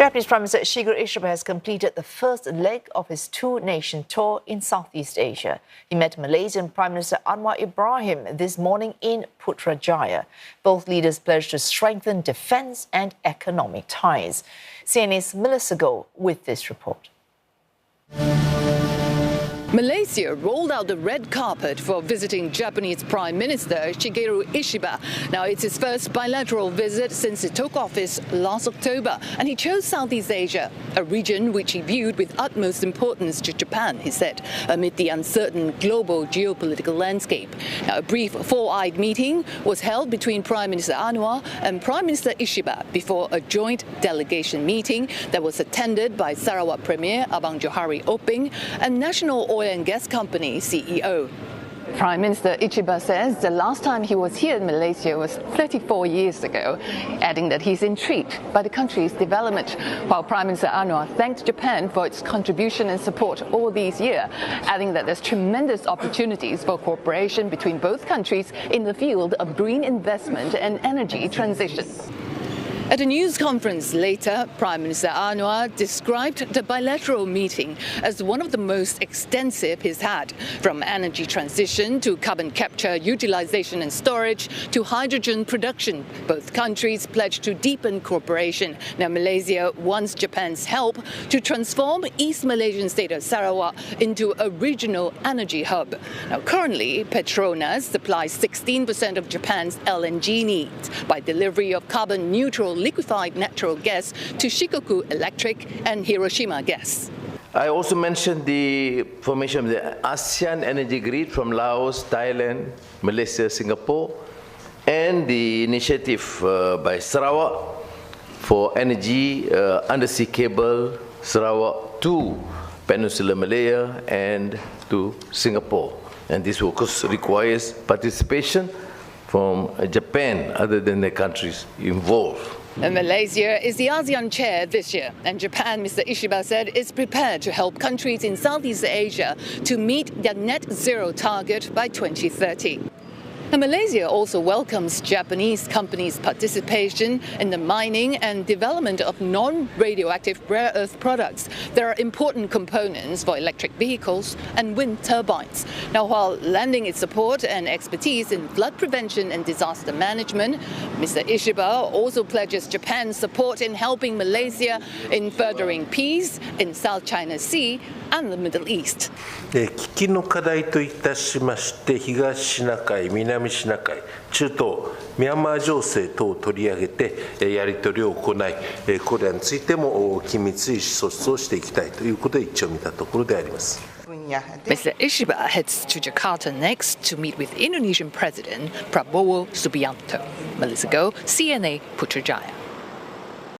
Japanese Prime Minister Shigeru Ishiba has completed the first leg of his two-nation tour in Southeast Asia. He met Malaysian Prime Minister Anwar Ibrahim this morning in Putrajaya. Both leaders pledged to strengthen defence and economic ties. CNA's Melissa Go with this report. Malaysia rolled out the red carpet for visiting Japanese Prime Minister Shigeru Ishiba. Now, it's his first bilateral visit since he took office last October, and he chose Southeast Asia, a region which he viewed with utmost importance to Japan, he said, amid the uncertain global geopolitical landscape. Now, a brief four-eyed meeting was held between Prime Minister Anwar and Prime Minister Ishiba before a joint delegation meeting that was attended by Sarawak Premier Abang Johari Oping and National Oil and Gas Company CEO. Prime Minister Ishiba says the last time he was here in Malaysia was 34 years ago, adding that he's intrigued by the country's development, while Prime Minister Anwar thanked Japan for its contribution and support all these years, adding that there's tremendous opportunities for cooperation between both countries in the field of green investment and energy transition. At a news conference later, Prime Minister Anwar described the bilateral meeting as one of the most extensive he's had, from energy transition to carbon capture, utilization and storage to hydrogen production. Both countries pledged to deepen cooperation. Now, Malaysia wants Japan's help to transform East Malaysian state of Sarawak into a regional energy hub. Now, currently, Petronas supplies 16% of Japan's LNG needs by delivery of carbon-neutral liquefied natural gas to Shikoku Electric and Hiroshima Gas. I also mentioned the formation of the ASEAN energy grid from Laos, Thailand, Malaysia, Singapore, and the initiative by Sarawak for energy undersea cable Sarawak to Peninsular Malaya and to Singapore. And this, of course, requires participation from Japan, other than the countries involved. And Malaysia is the ASEAN chair this year, and Japan, Mr. Ishiba said, is prepared to help countries in Southeast Asia to meet their net zero target by 2030. And Malaysia also welcomes Japanese companies' participation in the mining and development of non-radioactive rare earth products. There are important components for electric vehicles and wind turbines. Now, while lending its support and expertise in flood prevention and disaster management, Mr. Ishiba also pledges Japan's support in helping Malaysia in furthering peace in South China Sea and the Middle East. 危機の課題といたしまして、東シナ海、南シナ海、中東、ミャンマー情勢等を取り上げてやり取りを行い、これらについても緊密に意思疎通をしていきたいということで一致を見たところであります。Mr. Ishiba heads to Jakarta next to meet with Indonesian President Prabowo Subianto. Melissa Go, CNA Putrajaya.